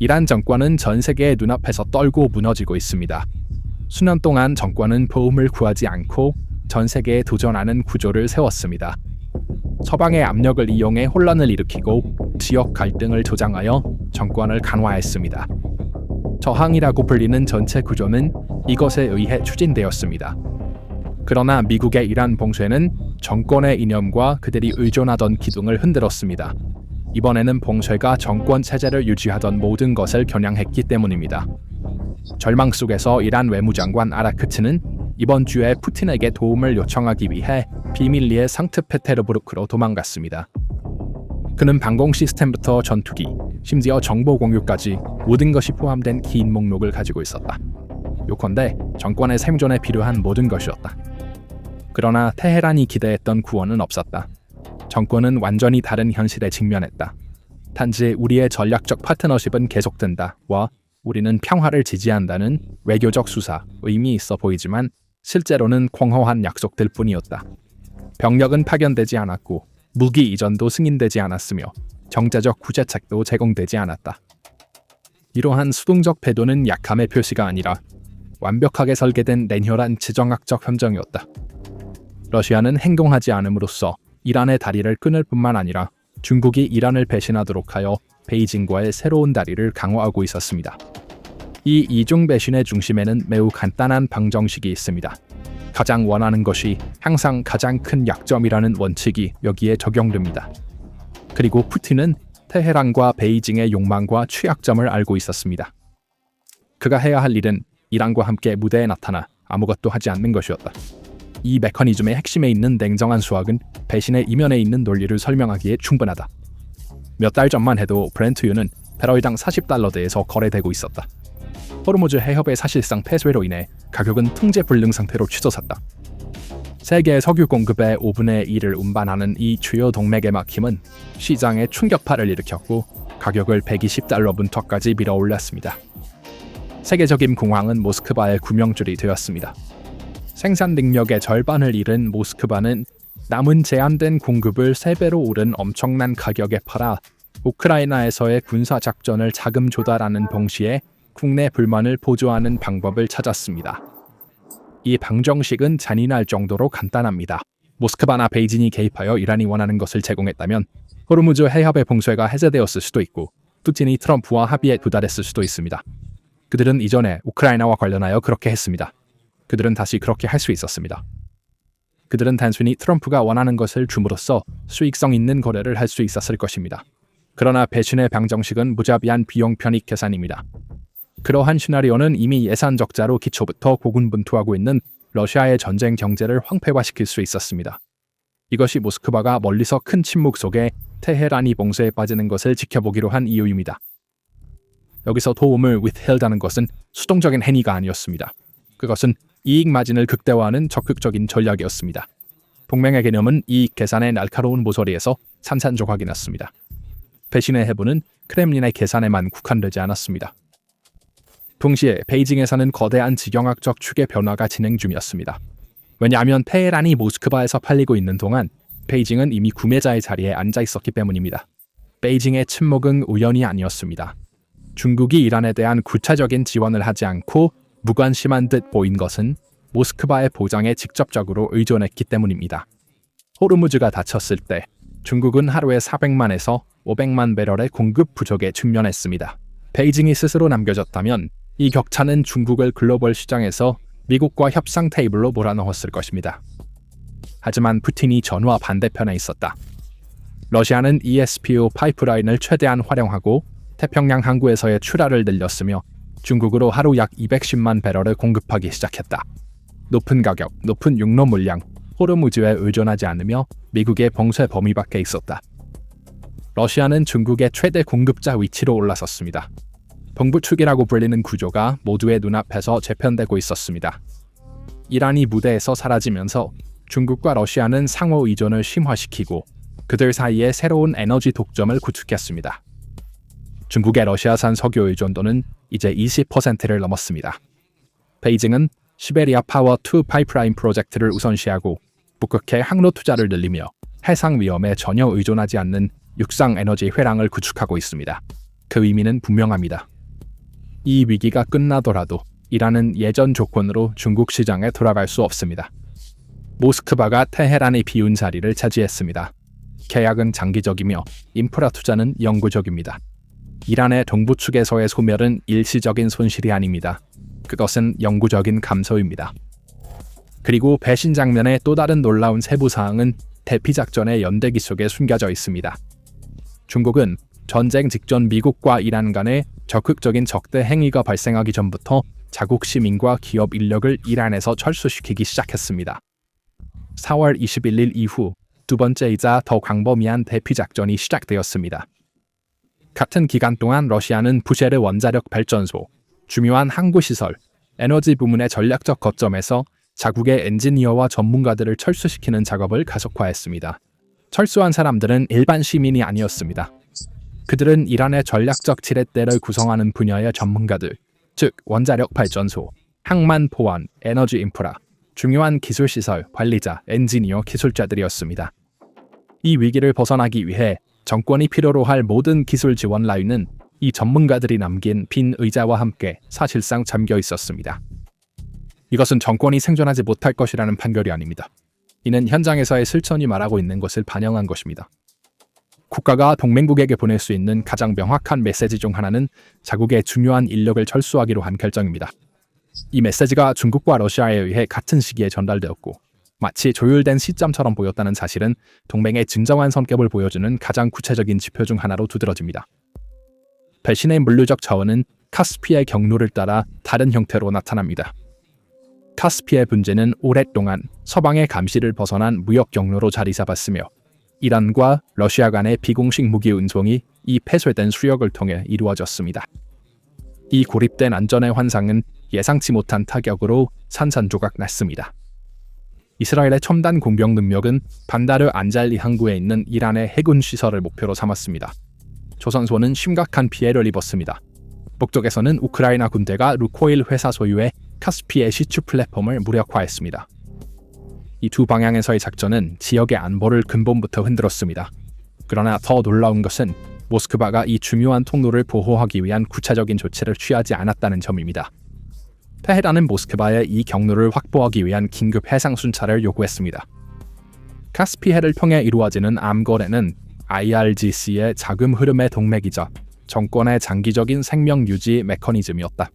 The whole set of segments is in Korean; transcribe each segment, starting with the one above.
이란 정권은 전 세계의 눈앞에서 떨고 무너지고 있습니다. 수년 동안 정권은 도움을 구하지 않고 전 세계에 도전하는 구조를 세웠습니다. 서방의 압력을 이용해 혼란을 일으키고 지역 갈등을 조장하여 정권을 강화했습니다. 저항이라고 불리는 전체 구조는 이것에 의해 추진되었습니다. 그러나 미국의 이란 봉쇄는 정권의 이념과 그들이 의존하던 기둥을 흔들었습니다. 이번에는 봉쇄가 정권 체제를 유지하던 모든 것을 겨냥했기 때문입니다. 절망 속에서 이란 외무장관 아라크치는 이번 주에 푸틴에게 도움을 요청하기 위해 비밀리에 상트페테르부르크로 도망갔습니다. 그는 방공 시스템부터 전투기, 심지어 정보 공유까지 모든 것이 포함된 긴 목록을 가지고 있었다. 요컨대 정권의 생존에 필요한 모든 것이었다. 그러나 테헤란이 기대했던 구원은 없었다. 정권은 완전히 다른 현실에 직면했다. 단지 우리의 전략적 파트너십은 계속된다와 우리는 평화를 지지한다는 외교적 수사, 의미 있어 보이지만 실제로는 공허한 약속들 뿐이었다. 병력은 파견되지 않았고 무기 이전도 승인되지 않았으며 경제적 구제책도 제공되지 않았다. 이러한 수동적 배도는 약함의 표시가 아니라 완벽하게 설계된 냉혈한 지정학적 함정이었다. 러시아는 행동하지 않음으로써 이란의 다리를 끊을 뿐만 아니라 중국이 이란을 배신하도록 하여 베이징과의 새로운 다리를 강화하고 있었습니다. 이 이중 배신의 중심에는 매우 간단한 방정식이 있습니다. 가장 원하는 것이 항상 가장 큰 약점이라는 원칙이 여기에 적용됩니다. 그리고 푸틴은 테헤란과 베이징의 욕망과 취약점을 알고 있었습니다. 그가 해야 할 일은 이란과 함께 무대에 나타나 아무것도 하지 않는 것이었다. 이 메커니즘의 핵심에 있는 냉정한 수학은 배신의 이면에 있는 논리를 설명하기에 충분하다. 몇 달 전만 해도 브렌트유는 배럴당 $40대에서 거래되고 있었다. 호르무즈 해협의 사실상 폐쇄로 인해 가격은 통제 불능 상태로 치솟았다. 세계 석유 공급의 5분의 1을 운반하는 이 주요 동맥의 막힘은 시장에 충격파를 일으켰고 가격을 $120부터까지 밀어올렸습니다. 세계적인 공황은 모스크바의 구명줄이 되었습니다. 생산 능력의 절반을 잃은 모스크바는 남은 제한된 공급을 3배로 오른 엄청난 가격에 팔아 우크라이나에서의 군사작전을 자금 조달하는 동시에 국내 불만을 보조하는 방법을 찾았습니다. 이 방정식은 잔인할 정도로 간단합니다. 모스크바나 베이징이 개입하여 이란이 원하는 것을 제공했다면 호르무즈 해협의 봉쇄가 해제되었을 수도 있고 푸틴이 트럼프와 합의에 도달했을 수도 있습니다. 그들은 이전에 우크라이나와 관련하여 그렇게 했습니다. 그들은 다시 그렇게 할 수 있었습니다. 그들은 단순히 트럼프가 원하는 것을 줌으로써 수익성 있는 거래를 할 수 있었을 것입니다. 그러나 배신의 방정식은 무자비한 비용 편익 계산입니다. 그러한 시나리오는 이미 예산 적자로 기초부터 고군분투하고 있는 러시아의 전쟁 경제를 황폐화시킬 수 있었습니다. 이것이 모스크바가 멀리서 큰 침묵 속에 테헤란이 봉쇄에 빠지는 것을 지켜보기로 한 이유입니다. 여기서 도움을 withheld하는 것은 수동적인 행위가 아니었습니다. 그것은 이익 마진을 극대화하는 적극적인 전략이었습니다. 동맹의 개념은 이익 계산의 날카로운 모서리에서 산산조각이 났습니다. 배신의 해부는 크렘린의 계산에만 국한되지 않았습니다. 동시에 베이징에서는 거대한 지경학적 축의 변화가 진행 중이었습니다. 왜냐하면 테헤란이 모스크바에서 팔리고 있는 동안 베이징은 이미 구매자의 자리에 앉아 있었기 때문입니다. 베이징의 침묵은 우연이 아니었습니다. 중국이 이란에 대한 구체적인 지원을 하지 않고 무관심한 듯 보인 것은 모스크바의 보장에 직접적으로 의존했기 때문입니다. 호르무즈가 닫혔을 때 중국은 하루에 400만에서 500만 배럴의 공급 부족에 직면했습니다. 베이징이 스스로 남겨졌다면 이 격차는 중국을 글로벌 시장에서 미국과 협상 테이블로 몰아넣었을 것입니다. 하지만 푸틴이 전화 반대편에 있었다. 러시아는 ESPO 파이프라인을 최대한 활용하고 태평양 항구에서의 출하를 늘렸으며 중국으로 하루 약 210만 배럴을 공급하기 시작했다. 높은 가격, 높은 육로 물량, 호르무즈에 의존하지 않으며 미국의 봉쇄 범위 밖에 있었다. 러시아는 중국의 최대 공급자 위치로 올라섰습니다. 동부축이라고 불리는 구조가 모두의 눈앞에서 재편되고 있었습니다. 이란이 무대에서 사라지면서 중국과 러시아는 상호 의존을 심화시키고 그들 사이에 새로운 에너지 독점을 구축했습니다. 중국의 러시아산 석유 의존도는 이제 20%를 넘었습니다. 베이징은 시베리아 파워2 파이프라인 프로젝트를 우선시하고 북극해 항로 투자를 늘리며 해상 위험에 전혀 의존하지 않는 육상 에너지 회랑을 구축하고 있습니다. 그 의미는 분명합니다. 이 위기가 끝나더라도 이란은 예전 조건으로 중국 시장에 돌아갈 수 없습니다. 모스크바가 테헤란의 비운 자리를 차지했습니다. 계약은 장기적이며 인프라 투자는 영구적입니다. 이란의 동부축에서의 소멸은 일시적인 손실이 아닙니다. 그것은 영구적인 감소입니다. 그리고 배신 장면의 또 다른 놀라운 세부사항은 대피작전의 연대기 속에 숨겨져 있습니다. 중국은 전쟁 직전 미국과 이란 간의 적극적인 적대 행위가 발생하기 전부터 자국 시민과 기업 인력을 이란에서 철수시키기 시작했습니다. 4월 21일 이후 두 번째이자 더 광범위한 대피작전이 시작되었습니다. 같은 기간 동안 러시아는 부셰르 원자력 발전소, 중요한 항구시설, 에너지 부문의 전략적 거점에서 자국의 엔지니어와 전문가들을 철수시키는 작업을 가속화했습니다. 철수한 사람들은 일반 시민이 아니었습니다. 그들은 이란의 전략적 지렛대를 구성하는 분야의 전문가들, 즉 원자력 발전소, 항만 보안, 에너지 인프라, 중요한 기술시설, 관리자, 엔지니어, 기술자들이었습니다. 이 위기를 벗어나기 위해 정권이 필요로 할 모든 기술 지원 라인은 이 전문가들이 남긴 빈 의자와 함께 사실상 잠겨 있었습니다. 이것은 정권이 생존하지 못할 것이라는 판결이 아닙니다. 이는 현장에서의 실천이 말하고 있는 것을 반영한 것입니다. 국가가 동맹국에게 보낼 수 있는 가장 명확한 메시지 중 하나는 자국의 중요한 인력을 철수하기로 한 결정입니다. 이 메시지가 중국과 러시아에 의해 같은 시기에 전달되었고 마치 조율된 시점처럼 보였다는 사실은 동맹의 진정한 성격을 보여주는 가장 구체적인 지표 중 하나로 두드러집니다. 배신의 물리적 자원은 카스피의 경로를 따라 다른 형태로 나타납니다. 카스피의 분지는 오랫동안 서방의 감시를 벗어난 무역 경로로 자리 잡았으며 이란과 러시아 간의 비공식 무기 운송이 이 폐쇄된 수역을 통해 이루어졌습니다. 이 고립된 안전의 환상은 예상치 못한 타격으로 산산조각 났습니다. 이스라엘의 첨단 공격 능력은 반다르 안잘리 항구에 있는 이란의 해군 시설을 목표로 삼았습니다. 조선소는 심각한 피해를 입었습니다. 북쪽에서는 우크라이나 군대가 루코일 회사 소유의 카스피의 시추 플랫폼을 무력화했습니다. 이 두 방향에서의 작전은 지역의 안보를 근본부터 흔들었습니다. 그러나 더 놀라운 것은 모스크바가 이 중요한 통로를 보호하기 위한 구체적인 조치를 취하지 않았다는 점입니다. 테헤란은 모스크바에 이 경로를 확보하기 위한 긴급 해상 순찰을 요구했습니다. 카스피해를 통해 이루어지는 암거래는 IRGC의 자금 흐름의 동맥이자 정권의 장기적인 생명 유지 메커니즘이었다.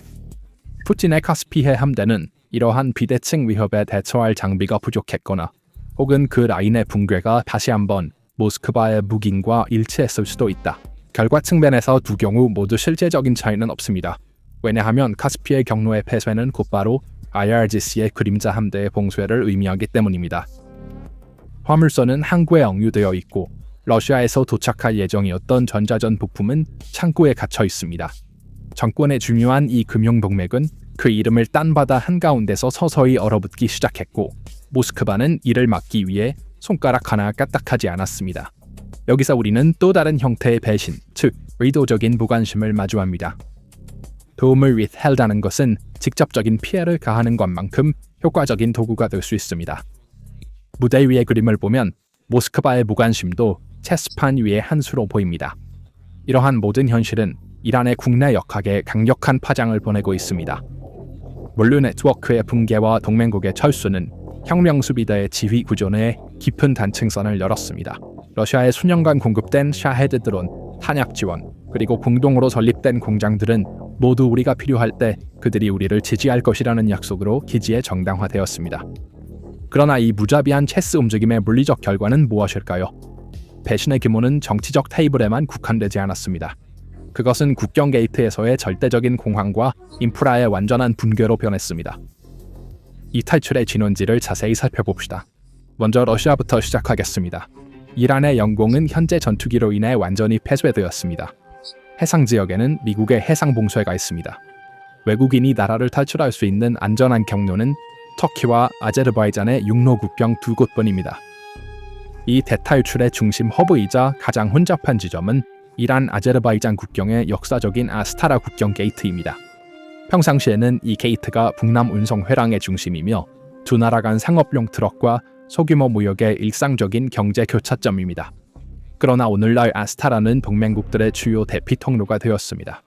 푸틴의 카스피해 함대는 이러한 비대칭 위협에 대처할 장비가 부족했거나 혹은 그 라인의 붕괴가 다시 한번 모스크바의 무기과 일치했을 수도 있다. 결과 측면에서 두 경우 모두 실제적인 차이는 없습니다. 왜냐하면 카스피의 경로의 폐쇄는 곧바로 IRGC의 그림자 함대의 봉쇄를 의미하기 때문입니다. 화물선은 항구에 억류되어 있고 러시아에서 도착할 예정이었던 전자전 부품은 창고에 갇혀 있습니다. 정권의 중요한 이 금융동맥은 그 이름을 딴 바다 한가운데서 서서히 얼어붙기 시작했고 모스크바는 이를 막기 위해 손가락 하나 까딱하지 않았습니다. 여기서 우리는 또 다른 형태의 배신, 즉 의도적인 무관심을 마주합니다. 도움을 withheld하는 것은 직접적인 피해를 가하는 것만큼 효과적인 도구가 될 수 있습니다. 무대 위의 그림을 보면 모스크바의 무관심도 체스판 위의 한 수로 보입니다. 이러한 모든 현실은 이란의 국내 역학에 강력한 파장을 보내고 있습니다. 물류 네트워크의 붕괴와 동맹국의 철수는 혁명수비대의 지휘 구조 내에 깊은 단층선을 열었습니다. 러시아에 수년간 공급된 샤헤드 드론, 탄약 지원, 그리고 공동으로 설립된 공장들은 모두 우리가 필요할 때 그들이 우리를 지지할 것이라는 약속으로 기지에 정당화되었습니다. 그러나 이 무자비한 체스 움직임의 물리적 결과는 무엇일까요? 배신의 규모는 정치적 테이블에만 국한되지 않았습니다. 그것은 국경 게이트에서의 절대적인 공황과 인프라의 완전한 붕괴로 변했습니다. 이 탈출의 진원지를 자세히 살펴봅시다. 먼저 러시아부터 시작하겠습니다. 이란의 영공은 현재 전투기로 인해 완전히 폐쇄되었습니다. 해상 지역에는 미국의 해상 봉쇄가 있습니다. 외국인이 나라를 탈출할 수 있는 안전한 경로는 터키와 아제르바이잔의 육로 국경 두 곳뿐입니다. 이 대탈출의 중심 허브이자 가장 혼잡한 지점은 이란 아제르바이잔 국경의 역사적인 아스타라 국경 게이트입니다. 평상시에는 이 게이트가 북남 운송 회랑의 중심이며 두 나라 간 상업용 트럭과 소규모 무역의 일상적인 경제 교차점입니다. 그러나 오늘날 아스타라는 동맹국들의 주요 대피 통로가 되었습니다.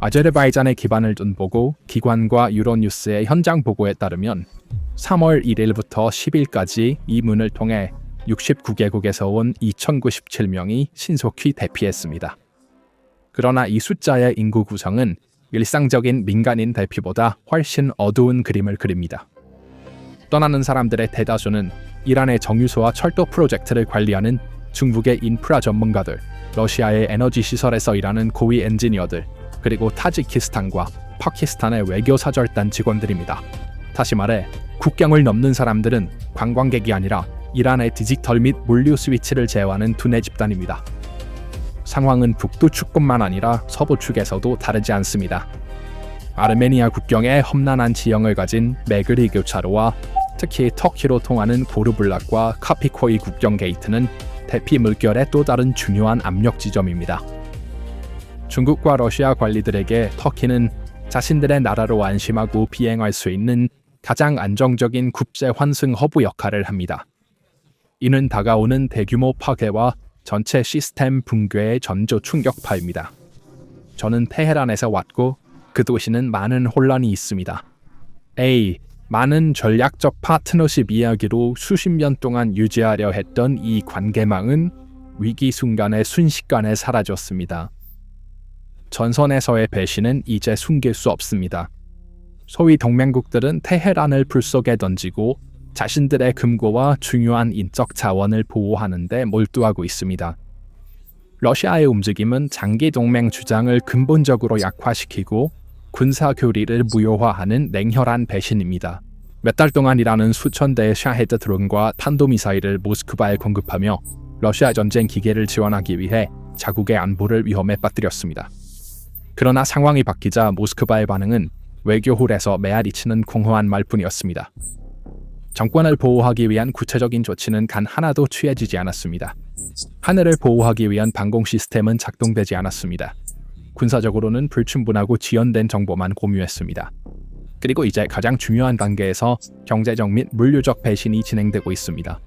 아제르바이잔에 기반을 둔 보고 기관과 유로뉴스의 현장 보고에 따르면 3월 1일부터 10일까지 이 문을 통해 69개국에서 온 2,097명이 신속히 대피했습니다. 그러나 이 숫자의 인구 구성은 일상적인 민간인 대피보다 훨씬 어두운 그림을 그립니다. 떠나는 사람들의 대다수는 이란의 정유소와 철도 프로젝트를 관리하는 중국의 인프라 전문가들, 러시아의 에너지 시설에서 일하는 고위 엔지니어들, 그리고 타지키스탄과 파키스탄의 외교사절단 직원들입니다. 다시 말해 국경을 넘는 사람들은 관광객이 아니라 이란의 디지털 및 물류 스위치를 제어하는 두뇌 집단입니다. 상황은 북두 축뿐만 아니라 서부 축에서도 다르지 않습니다. 아르메니아 국경에 험난한 지형을 가진 메그리 교차로와 특히 터키로 통하는 고르블락과 카피코이 국경 게이트는 대피 물결의 또 다른 중요한 압력 지점입니다. 중국과 러시아 관리들에게 터키는 자신들의 나라로 안심하고 비행할 수 있는 가장 안정적인 국제 환승 허브 역할을 합니다. 이는 다가오는 대규모 파괴와 전체 시스템 붕괴의 전조 충격파입니다. 저는 테헤란에서 왔고 그 도시는 많은 혼란이 있습니다. 많은 전략적 파트너십 이야기로 수십 년 동안 유지하려 했던 이 관계망은 위기 순간에 순식간에 사라졌습니다. 전선에서의 배신은 이제 숨길 수 없습니다. 소위 동맹국들은 테헤란을 불 속에 던지고 자신들의 금고와 중요한 인적 자원을 보호하는 데 몰두하고 있습니다. 러시아의 움직임은 장기 동맹 주장을 근본적으로 약화시키고 군사 교리를 무효화하는 냉혈한 배신입니다. 몇 달 동안 이란은 수천 대의 샤헤드 드론과 탄도미사일을 모스크바에 공급하며 러시아 전쟁 기계를 지원하기 위해 자국의 안보를 위험에 빠뜨렸습니다. 그러나 상황이 바뀌자 모스크바의 반응은 외교홀에서 메아리치는 공허한 말뿐이었습니다. 정권을 보호하기 위한 구체적인 조치는 단 하나도 취해지지 않았습니다. 하늘을 보호하기 위한 방공 시스템은 작동되지 않았습니다. 군사적으로는 불충분하고 지연된 정보만 공유했습니다. 그리고 이제 가장 중요한 단계에서 경제적 및 물류적 배신이 진행되고 있습니다.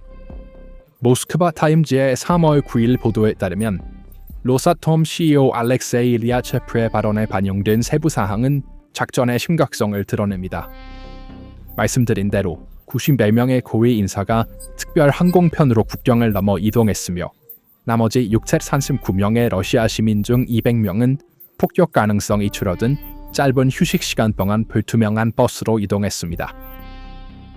모스크바 타임즈의 3월 9일 보도에 따르면 로사톰 CEO 알렉세이 리아체프의 발언에 반영된 세부 사항은 작전의 심각성을 드러냅니다. 말씀드린 대로 94명의 고위 인사가 특별 항공편으로 국경을 넘어 이동했으며 나머지 639명의 러시아 시민 중 200명은 폭격 가능성이 줄어든 짧은 휴식 시간 동안 불투명한 버스로 이동했습니다.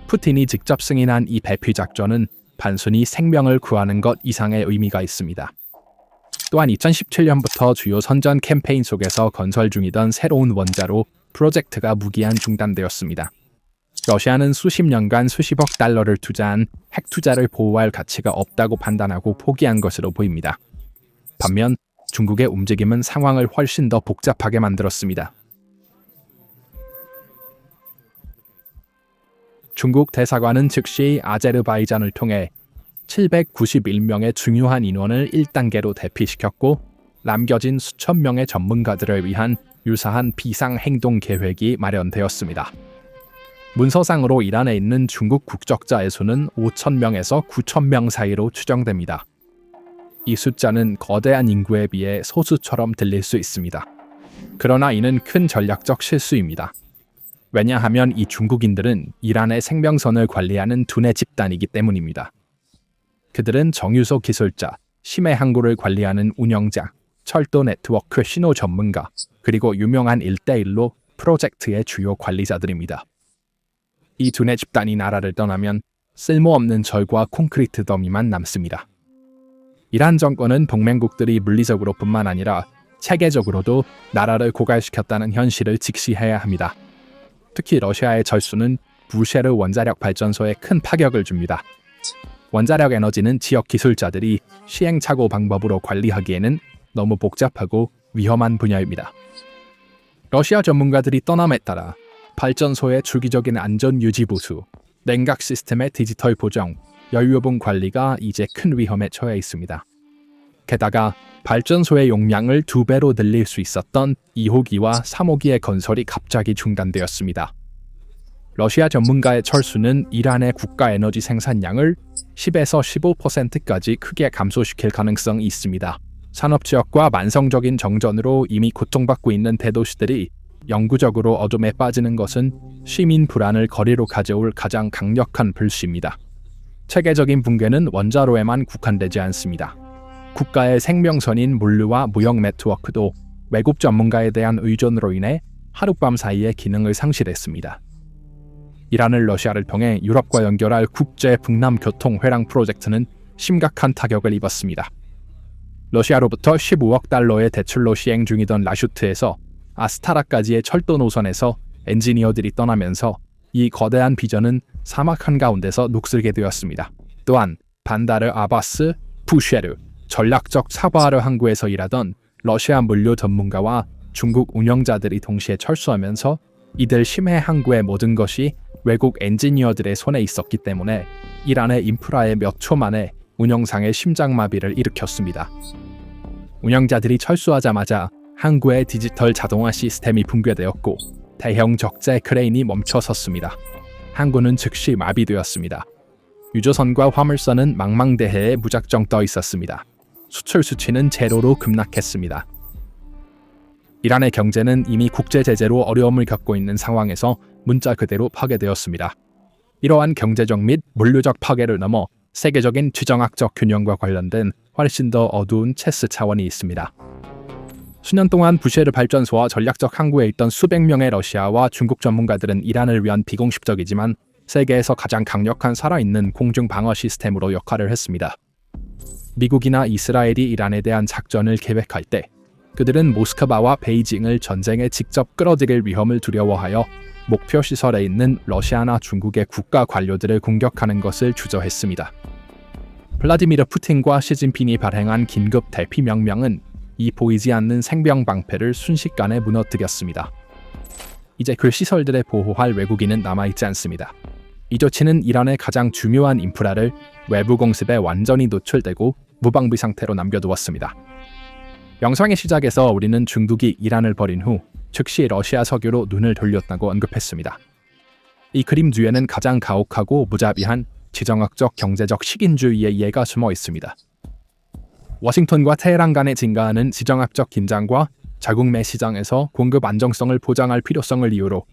푸틴이 직접 승인한 이 배피 작전은 단순히 생명을 구하는 것 이상의 의미가 있습니다. 또한 2017년부터 주요 선전 캠페인 속에서 건설 중이던 새로운 원자로 프로젝트가 무기한 중단되었습니다. 러시아는 수십 년간 수십억 달러를 투자한 핵 투자를 보호할 가치가 없다고 판단하고 포기한 것으로 보입니다. 반면 중국의 움직임은 상황을 훨씬 더 복잡하게 만들었습니다. 중국 대사관은 즉시 아제르바이잔을 통해 791명의 중요한 인원을 1단계로 대피시켰고 남겨진 수천 명의 전문가들을 위한 유사한 비상행동 계획이 마련되었습니다. 문서상으로 이란에 있는 중국 국적자의 수는 5,000명에서 9,000명 사이로 추정됩니다. 이 숫자는 거대한 인구에 비해 소수처럼 들릴 수 있습니다. 그러나 이는 큰 전략적 실수입니다. 왜냐하면 이 중국인들은 이란의 생명선을 관리하는 두뇌 집단이기 때문입니다. 그들은 정유소 기술자, 심해 항구를 관리하는 운영자, 철도 네트워크 신호 전문가, 그리고 유명한 1대1로 프로젝트의 주요 관리자들입니다. 이 두뇌 집단이 나라를 떠나면 쓸모없는 절과 콘크리트 더미만 남습니다. 이란 정권은 동맹국들이 물리적으로 뿐만 아니라 체계적으로도 나라를 고갈시켰다는 현실을 직시해야 합니다. 특히 러시아의 철수는 부쉐르 원자력 발전소에 큰 파격을 줍니다. 원자력 에너지는 지역 기술자들이 시행착오 방법으로 관리하기에는 너무 복잡하고 위험한 분야입니다. 러시아 전문가들이 떠남에 따라 발전소의 주기적인 안전 유지 보수, 냉각 시스템의 디지털 보정, 연료분 관리가 이제 큰 위험에 처해 있습니다. 게다가 발전소의 용량을 2배로 늘릴 수 있었던 2호기와 3호기의 건설이 갑자기 중단되었습니다. 러시아 전문가의 철수는 이란의 국가 에너지 생산량을 10에서 15%까지 크게 감소시킬 가능성이 있습니다. 산업지역과 만성적인 정전으로 이미 고통받고 있는 대도시들이 영구적으로 어둠에 빠지는 것은 시민 불안을 거리로 가져올 가장 강력한 불씨입니다. 체계적인 붕괴는 원자로에만 국한되지 않습니다. 국가의 생명선인 물류와 무역 네트워크도 외국 전문가에 대한 의존으로 인해 하룻밤 사이에 기능을 상실했습니다. 이란을 러시아를 통해 유럽과 연결할 국제 북남 교통 회랑 프로젝트는 심각한 타격을 입었습니다. 러시아로부터 15억 달러의 대출로 시행 중이던 라슈트에서 아스타라까지의 철도 노선에서 엔지니어들이 떠나면서 이 거대한 비전은 사막 한가운데서 녹슬게 되었습니다. 또한 반다르 아바스 푸쉐르 전략적 사바르 항구에서 일하던 러시아 물류 전문가와 중국 운영자들이 동시에 철수하면서 이들 심해 항구의 모든 것이 외국 엔지니어들의 손에 있었기 때문에 이란의 인프라에 몇 초 만에 운영상의 심장마비를 일으켰습니다. 운영자들이 철수하자마자 항구의 디지털 자동화 시스템이 붕괴되었고 대형 적재 크레인이 멈춰섰습니다. 항구는 즉시 마비되었습니다. 유조선과 화물선은 망망대해에 무작정 떠 있었습니다. 수출 수치는 제로로 급락했습니다. 이란의 경제는 이미 국제 제재로 어려움을 겪고 있는 상황에서 문자 그대로 파괴되었습니다. 이러한 경제적 및 물류적 파괴를 넘어 세계적인 지정학적 균형과 관련된 훨씬 더 어두운 체스 차원이 있습니다. 수년 동안 부쉐르 발전소와 전략적 항구에 있던 수백 명의 러시아와 중국 전문가들은 이란을 위한 비공식적이지만 세계에서 가장 강력한 살아있는 공중 방어 시스템으로 역할을 했습니다. 미국이나 이스라엘이 이란에 대한 작전을 계획할 때 그들은 모스크바와 베이징을 전쟁에 직접 끌어들일 위험을 두려워하여 목표 시설에 있는 러시아나 중국의 국가 관료들을 공격하는 것을 주저했습니다. 블라디미르 푸틴과 시진핑이 발행한 긴급 대피 명령은 이 보이지 않는 생명 방패를 순식간에 무너뜨렸습니다. 이제 그 시설들에 보호할 외국인은 남아있지 않습니다. 이 조치는 이란의 가장 중요한 인프라를 외부 공습에 완전히 노출되고 무방비 상태로 남겨두었습니다. 영상의 시작에서 우리는 중국이 이란을 버린 후 즉시 러시아 석유로 눈을 돌렸다고 언급했습니다. 이 그림 뒤에는 가장 가혹하고 무자비한 지정학적 경제적 식인주의의 이해가 숨어 있습니다. 워싱턴과 테헤란 간에 증가하는 지정학적 긴장과 자국 내 시장에서 공급 안정성을 보장할 필요성을 이유로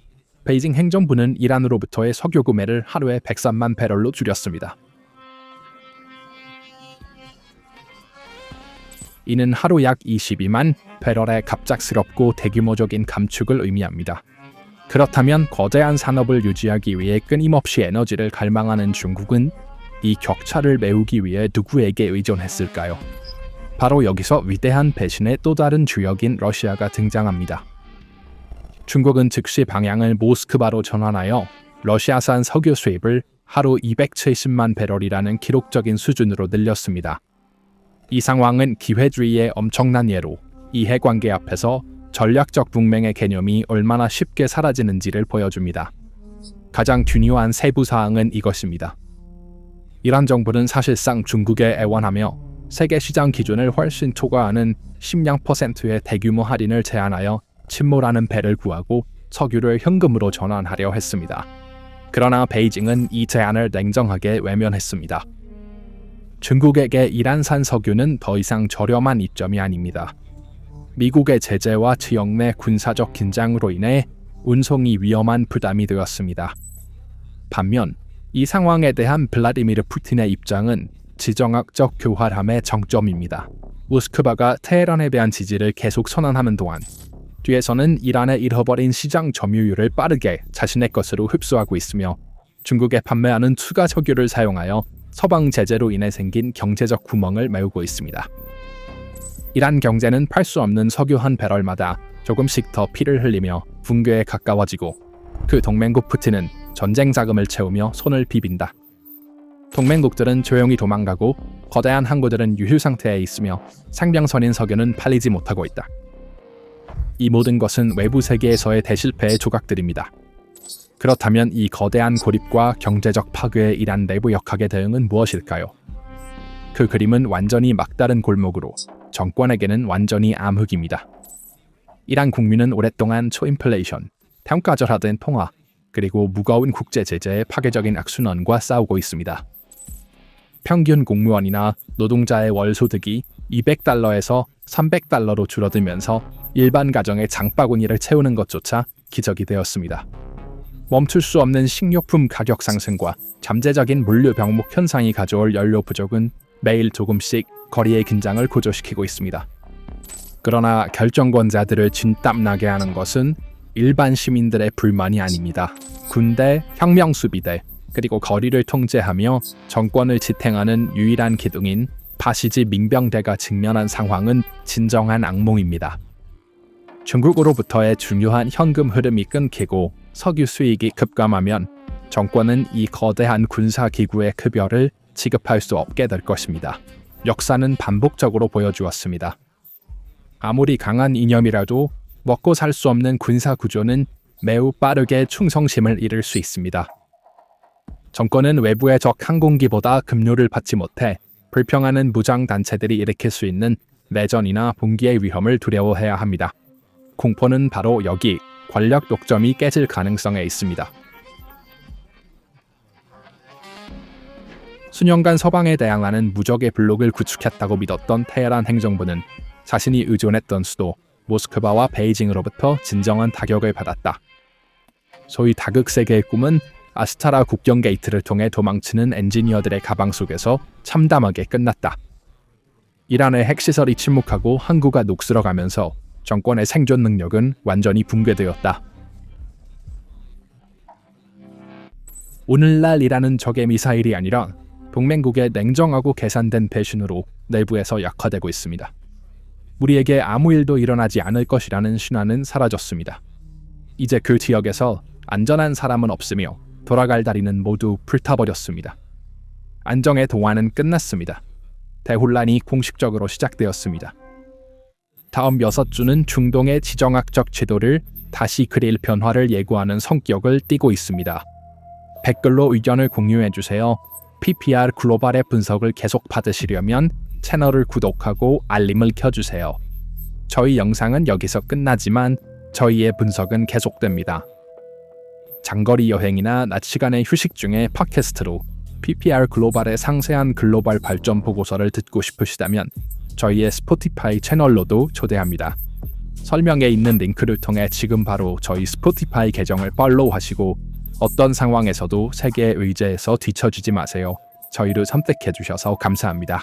베이징 행정부는 이란으로부터의 석유 구매를 하루에 103만 배럴로 줄였습니다. 이는 하루 약 22만 배럴의 갑작스럽고 대규모적인 감축을 의미합니다. 그렇다면 거대한 산업을 유지하기 위해 끊임없이 에너지를 갈망하는 중국은 이 격차를 메우기 위해 누구에게 의존했을까요? 바로 여기서 위대한 배신의 또 다른 주역인 러시아가 등장합니다. 중국은 즉시 방향을 모스크바로 전환하여 러시아산 석유 수입을 하루 270만 배럴이라는 기록적인 수준으로 늘렸습니다. 이 상황은 기회주의의 엄청난 예로 이해관계 앞에서 전략적 동맹의 개념이 얼마나 쉽게 사라지는지를 보여줍니다. 가장 중요한 세부 사항은 이것입니다. 이란 정부는 사실상 중국에 애원하며 세계 시장 기준을 훨씬 초과하는 10% 대규모 할인을 제안하여 침몰하는 배를 구하고 석유를 현금으로 전환하려 했습니다. 그러나 베이징은 이 제안을 냉정하게 외면했습니다. 중국에게 이란산 석유는 더 이상 저렴한 이점이 아닙니다. 미국의 제재와 지역 내 군사적 긴장으로 인해 운송이 위험한 부담이 되었습니다. 반면 이 상황에 대한 블라디미르 푸틴의 입장은 지정학적 교활함의 정점입니다. 모스크바가 테헤란에 대한 지지를 계속 선언하는 동안 뒤에서는 이란의 잃어버린 시장 점유율을 빠르게 자신의 것으로 흡수하고 있으며 중국에 판매하는 추가 석유를 사용하여 서방 제재로 인해 생긴 경제적 구멍을 메우고 있습니다. 이란 경제는 팔 수 없는 석유 한 배럴마다 조금씩 더 피를 흘리며 붕괴에 가까워지고 그 동맹국 푸틴은 전쟁 자금을 채우며 손을 비빈다. 동맹국들은 조용히 도망가고 거대한 항구들은 유휴 상태에 있으며 상병선인 석유는 팔리지 못하고 있다. 이 모든 것은 외부 세계에서의 대실패의 조각들입니다. 그렇다면 이 거대한 고립과 경제적 파괴에 이란 내부 역학의 대응은 무엇일까요? 그 그림은 완전히 막다른 골목으로 정권에게는 완전히 암흑입니다. 이란 국민은 오랫동안 초인플레이션, 평가절하된 통화, 그리고 무거운 국제 제재의 파괴적인 악순환과 싸우고 있습니다. 평균 공무원이나 노동자의 월 소득이 $200에서 $300로 줄어들면서 일반 가정의 장바구니를 채우는 것조차 기적이 되었습니다. 멈출 수 없는 식료품 가격 상승과 잠재적인 물류 병목 현상이 가져올 연료 부족은 매일 조금씩 거리의 긴장을 고조시키고 있습니다. 그러나 결정권자들을 진땀나게 하는 것은 일반 시민들의 불만이 아닙니다. 군대, 혁명수비대, 그리고 거리를 통제하며 정권을 지탱하는 유일한 기둥인 파시지 민병대가 직면한 상황은 진정한 악몽입니다. 중국으로부터의 중요한 현금 흐름이 끊기고 석유 수익이 급감하면 정권은 이 거대한 군사기구의 급여를 지급할 수 없게 될 것입니다. 역사는 반복적으로 보여주었습니다. 아무리 강한 이념이라도 먹고 살 수 없는 군사구조는 매우 빠르게 충성심을 잃을 수 있습니다. 정권은 외부의 적 항공기보다 급료를 받지 못해 불평하는 무장단체들이 일으킬 수 있는 내전이나 봉기의 위험을 두려워해야 합니다. 공포는 바로 여기 권력 독점이 깨질 가능성에 있습니다. 수년간 서방에 대항하는 무적의 블록을 구축했다고 믿었던 테헤란 행정부는 자신이 의존했던 수도 모스크바와 베이징으로부터 진정한 타격을 받았다. 소위 다극세계의 꿈은 아스타라 국경 게이트를 통해 도망치는 엔지니어들의 가방 속에서 참담하게 끝났다. 이란의 핵시설이 침묵하고 항구가 녹슬어가면서 정권의 생존 능력은 완전히 붕괴되었다. 오늘날 이란은 적의 미사일이 아니라 동맹국의 냉정하고 계산된 배신으로 내부에서 약화되고 있습니다. 우리에게 아무 일도 일어나지 않을 것이라는 신화는 사라졌습니다. 이제 그 지역에서 안전한 사람은 없으며 돌아갈 다리는 모두 불타버렸습니다. 안정의 동화는 끝났습니다. 대혼란이 공식적으로 시작되었습니다. 다음 6주는 중동의 지정학적 지도를 다시 그릴 변화를 예고하는 성격을 띠고 있습니다. 댓글로 의견을 공유해주세요. PPR 글로벌의 분석을 계속 받으시려면 채널을 구독하고 알림을 켜주세요. 저희 영상은 여기서 끝나지만 저희의 분석은 계속됩니다. 장거리 여행이나 낮 시간의 휴식 중에 팟캐스트로 PPR 글로벌의 상세한 글로벌 발전 보고서를 듣고 싶으시다면 저희의 스포티파이 채널로도 초대합니다. 설명에 있는 링크를 통해 지금 바로 저희 스포티파이 계정을 팔로우하시고 어떤 상황에서도 세계의 의제에서 뒤처지지 마세요. 저희를 선택해 주셔서 감사합니다.